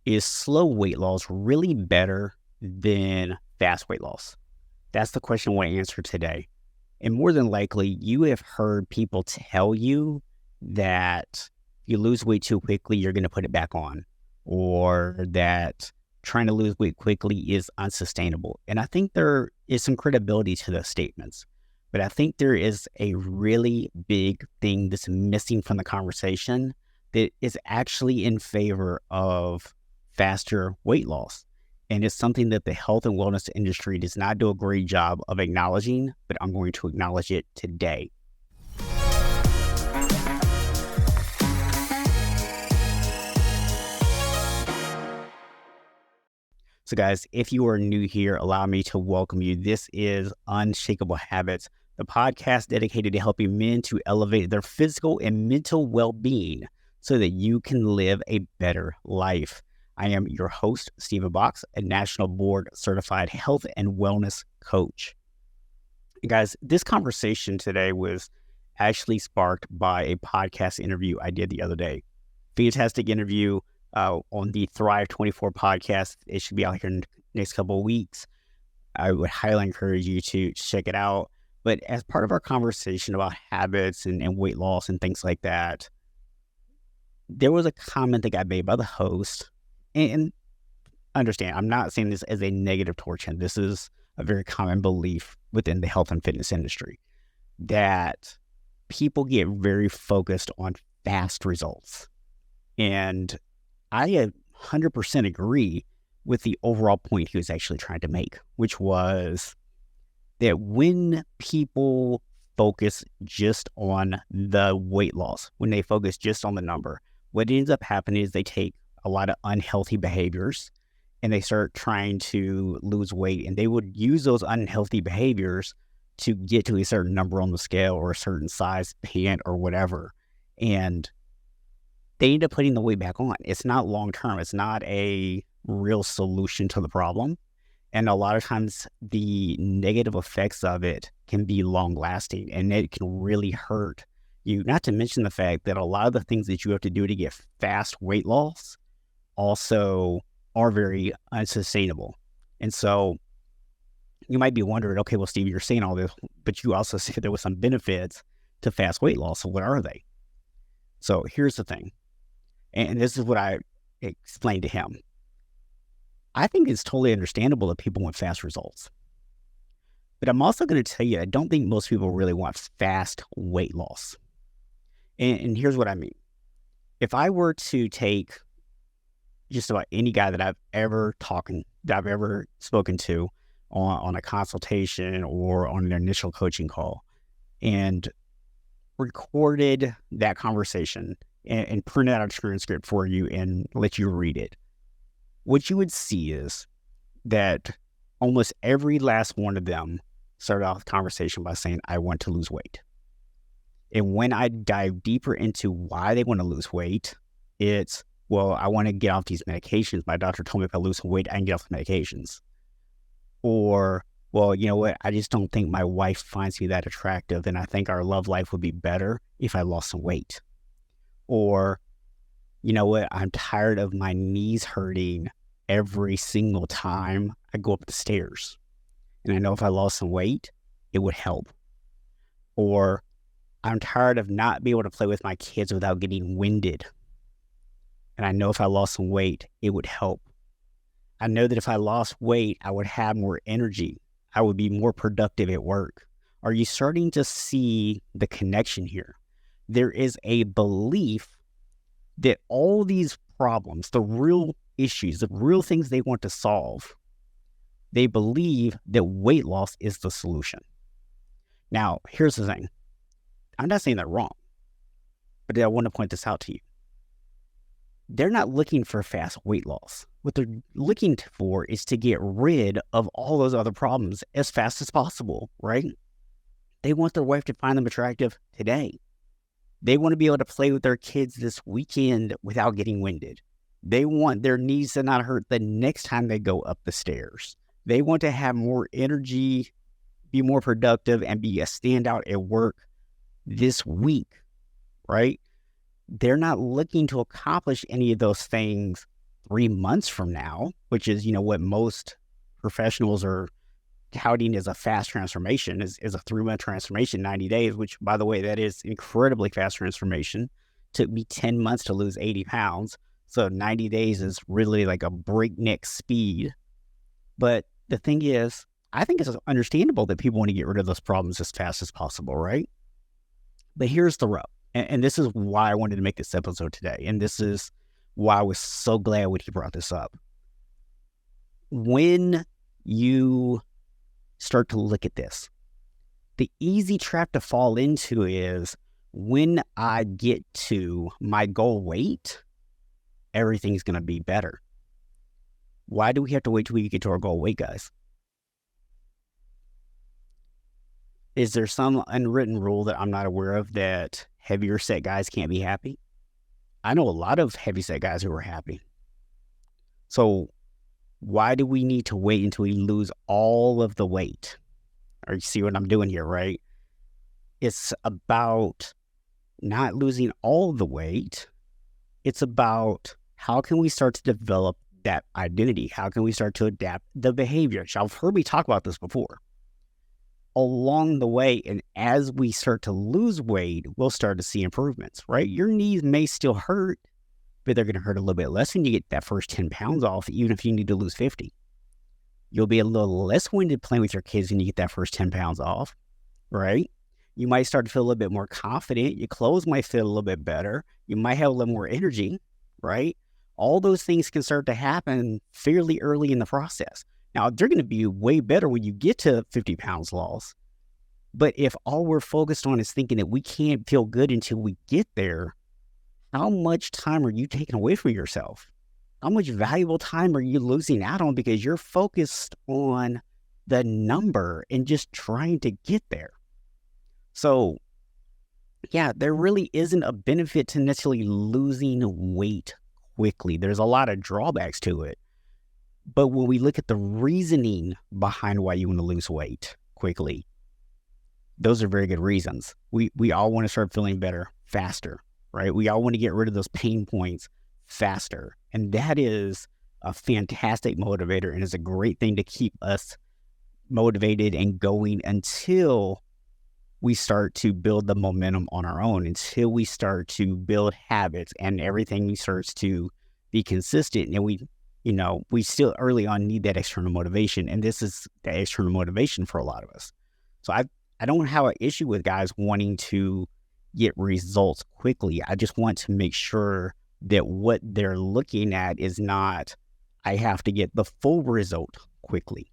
Is slow weight loss really better than fast weight loss? That's the question I want to answer today. And more than likely, you have heard people tell you that if you lose weight too quickly, you're going to put it back on, or that trying to lose weight quickly is unsustainable. And I think there is some credibility to those statements. But I think there is a really big thing that's missing from the conversation that is actually in favor of faster weight loss. And it's something that the health and wellness industry does not do a great job of acknowledging, but I'm going to acknowledge it today. So guys, if you are new here, allow me to welcome you. This is Unshakable Habits, the podcast dedicated to helping men to elevate their physical and mental well-being so that you can live a better life. I am your host, 𝗨𝘂𝘃, a national board certified health and wellness coach. And guys, this conversation today was actually sparked by a podcast interview I did the other day. Fantastic interview on the 𝗨𝘀𝗃𝗏 podcast. It should be out here in the next couple of weeks. I would highly encourage you to check it out. But as part of our conversation about habits and weight loss and things like that, there was a comment that got made by the host. And understand, I'm not saying this as a negative towards him. This is a very common belief within the health and fitness industry that people get very focused on fast results. And I 100% agree with the overall point he was actually trying to make, which was that when people focus just on the weight loss, when they focus just on the number, what ends up happening is they take a lot of unhealthy behaviors and they start trying to lose weight, and they would use those unhealthy behaviors to get to a certain number on the scale or a certain size pant or whatever. And they end up putting the weight back on. It's not long-term. It's not a real solution to the problem. And a lot of times the negative effects of it can be long-lasting, and it can really hurt you. Not to mention the fact that a lot of the things that you have to do to get fast weight loss also are very unsustainable. And so you might be wondering, okay, well, Steve, you're saying all this, but you also said there was some benefits to fast weight loss. So what are they? So here's the thing. And this is what I explained to him. I think it's totally understandable that people want fast results. But I'm also going to tell you, I don't think most people really want fast weight loss. And here's what I mean. If I were to take just about any guy that I've ever spoken to on a consultation or on an initial coaching call and recorded that conversation and print out a transcript for you and let you read it, what you would see is that almost every last one of them started off the conversation by saying, I want to lose weight. And when I dive deeper into why they want to lose weight, it's, well, I want to get off these medications. My doctor told me if I lose some weight, I can get off the medications. Or, well, you know what? I just don't think my wife finds me that attractive, and I think our love life would be better if I lost some weight. Or, you know what? I'm tired of my knees hurting every single time I go up the stairs. And I know if I lost some weight, it would help. Or I'm tired of not being able to play with my kids without getting winded. And I know if I lost some weight, it would help. I know that if I lost weight, I would have more energy. I would be more productive at work. Are you starting to see the connection here? There is a belief that all these problems, the real issues, the real things they want to solve, they believe that weight loss is the solution. Now, here's the thing. I'm not saying they're wrong, but I want to point this out to you. They're not looking for fast weight loss. What they're looking for is to get rid of all those other problems as fast as possible, right? They want their wife to find them attractive today. They want to be able to play with their kids this weekend without getting winded. They want their knees to not hurt the next time they go up the stairs. They want to have more energy, be more productive, and be a standout at work this week, right? They're not looking to accomplish any of those things 3 months from now, which is, what most professionals are touting as a fast transformation, is a 3-month transformation, 90 days, which, by the way, that is incredibly fast transformation. Took me 10 months to lose 80 pounds. So 90 days is really like a breakneck speed. But the thing is, I think it's understandable that people want to get rid of those problems as fast as possible, right? But here's the rub. And this is why I wanted to make this episode today. And this is why I was so glad when he brought this up. When you start to look at this, the easy trap to fall into is, when I get to my goal weight, everything's going to be better. Why do we have to wait till we get to our goal weight, guys? Is there some unwritten rule that I'm not aware of that heavier set guys can't be happy? I know a lot of heavy set guys who are happy. So why do we need to wait until we lose all of the weight? Or you see what I'm doing here, right? It's about not losing all the weight. It's about, how can we start to develop that identity? How can we start to adapt the behavior? Y'all have heard me talk about this before. Along the way, and as we start to lose weight, we'll start to see improvements, right? Your knees may still hurt, but they're going to hurt a little bit less when you get that first 10 pounds off, even if you need to lose 50. You'll be a little less winded playing with your kids when you get that first 10 pounds off, right? You might start to feel a little bit more confident. Your clothes might feel a little bit better. You might have a little more energy, right? All those things can start to happen fairly early in the process. Now, they're going to be way better when you get to 50 pounds loss. But if all we're focused on is thinking that we can't feel good until we get there, how much time are you taking away from yourself? How much valuable time are you losing out on because you're focused on the number and just trying to get there? So, yeah, there really isn't a benefit to necessarily losing weight quickly. There's a lot of drawbacks to it. But when we look at the reasoning behind why you want to lose weight quickly, those are very good reasons. We all want to start feeling better faster, right? We all want to get rid of those pain points faster. And that is a fantastic motivator, and is a great thing to keep us motivated and going until we start to build the momentum on our own, until we start to build habits and everything starts to be consistent. And we still early on need that external motivation. And this is the external motivation for a lot of us. So I don't have an issue with guys wanting to get results quickly. I just want to make sure that what they're looking at is not, I have to get the full result quickly.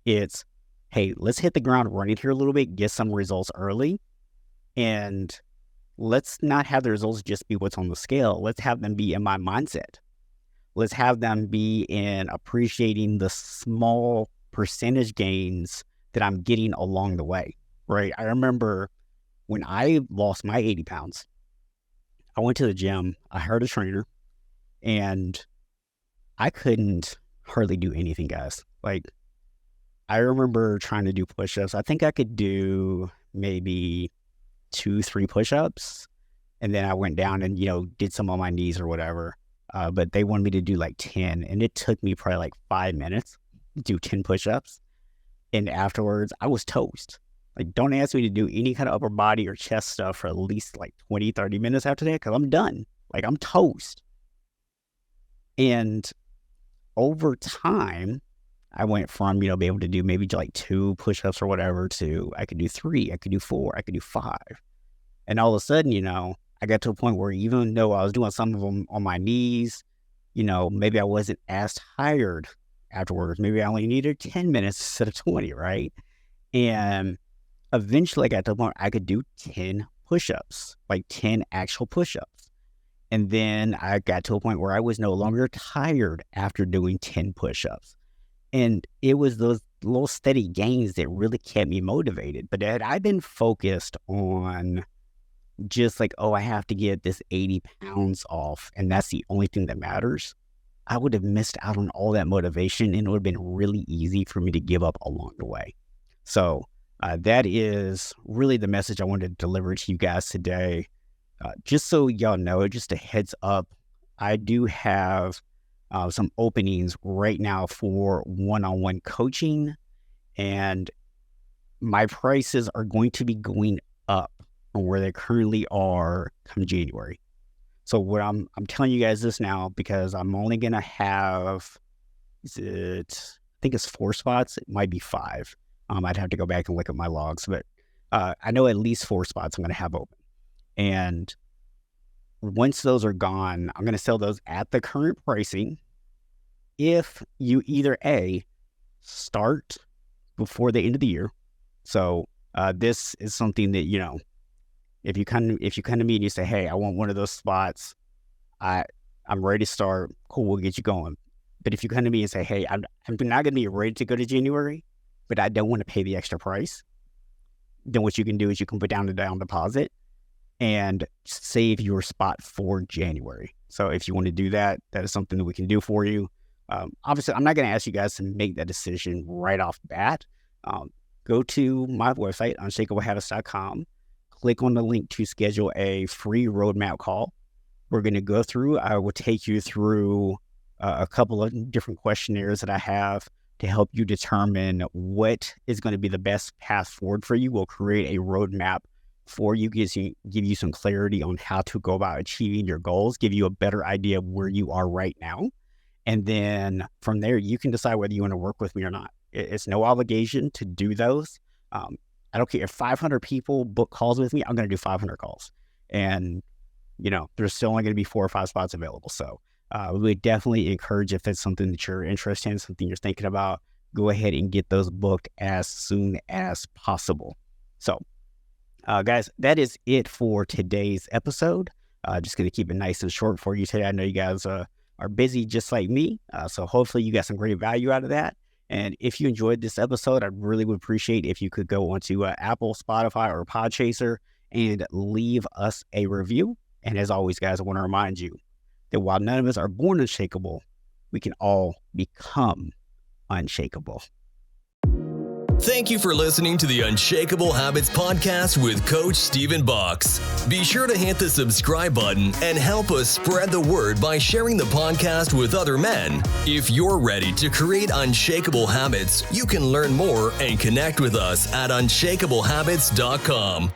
It's, hey, let's hit the ground running here a little bit, get some results early, and let's not have the results just be what's on the scale. Let's have them be in my mindset. Let's have them be in appreciating the small percentage gains that I'm getting along the way, right? I remember when I lost my 80 pounds, I went to the gym, I hired a trainer, and I couldn't hardly do anything, guys. Like, I remember trying to do push-ups. I think I could do maybe 2-3 push-ups, and then I went down and, did some on my knees or whatever. But they wanted me to do like 10, and it took me probably like 5 minutes to do 10 push-ups. And afterwards, I was toast. Like, don't ask me to do any kind of upper body or chest stuff for at least like 20-30 minutes after that, because I'm done. Like, I'm toast. And over time, I went from, be able to do maybe like 2 push-ups or whatever to I could do 3, I could do 4, I could do 5. And all of a sudden, I got to a point where even though I was doing some of them on my knees, maybe I wasn't as tired afterwards. Maybe I only needed 10 minutes instead of 20, right? And eventually I got to a point I could do 10 push-ups, like 10 actual push-ups. And then I got to a point where I was no longer tired after doing 10 push-ups. And it was those little steady gains that really kept me motivated. But had I been focused on just like, I have to get this 80 pounds off, and that's the only thing that matters, I would have missed out on all that motivation, and it would have been really easy for me to give up along the way. So that is really the message I wanted to deliver to you guys today. Just so y'all know, just a heads up, I do have some openings right now for one-on-one coaching, and my prices are going to be going up from where they currently are come January. So what I'm telling you guys this now because I'm only going to have, I think it's 4 spots. It might be 5. I'd have to go back and look at my logs, but I know at least 4 spots I'm going to have open. And once those are gone, I'm going to sell those at the current pricing. If you either A, start before the end of the year. So this is something that, you know, if you come to me and you say, hey, I want one of those spots, I'm ready to start, cool, we'll get you going. But if you come to me and say, hey, I'm not going to be ready to go to January, but I don't want to pay the extra price, then what you can do is you can put down a down deposit and save your spot for January. So if you want to do that, that is something that we can do for you. Obviously, I'm not going to ask you guys to make that decision right off the bat. Go to my website, 𝗥𝗲𝗃𝗶𝗲𝘄.com. Click on the link to schedule a free roadmap call. We're going to go through, I will take you through a couple of different questionnaires that I have to help you determine what is going to be the best path forward for you. We'll create a roadmap for you, give you some clarity on how to go about achieving your goals, give you a better idea of where you are right now. And then from there, you can decide whether you want to work with me or not. It's no obligation to do those. I don't care if 500 people book calls with me, I'm going to do 500 calls. And, you know, there's still only going to be 4 or 5 spots available. So we would definitely encourage, if it's something that you're interested in, something you're thinking about, go ahead and get those booked as soon as possible. So, guys, that is it for today's episode. Just going to keep it nice and short for you today. I know you guys are busy just like me. So hopefully you got some great value out of that. And if you enjoyed this episode, I really would appreciate if you could go onto Apple, Spotify, or Podchaser and leave us a review. And as always, guys, I want to remind you that while none of us are born unshakable, we can all become unshakable. Thank you for listening to the Unshakable Habits Podcast with Coach Stephen Bucks. Be sure to hit the subscribe button and help us spread the word by sharing the podcast with other men. If you're ready to create unshakable habits, you can learn more and connect with us at 𝗥𝗲𝘃𝗶𝗄𝗯𝗹𝗮𝗀𝗄.com.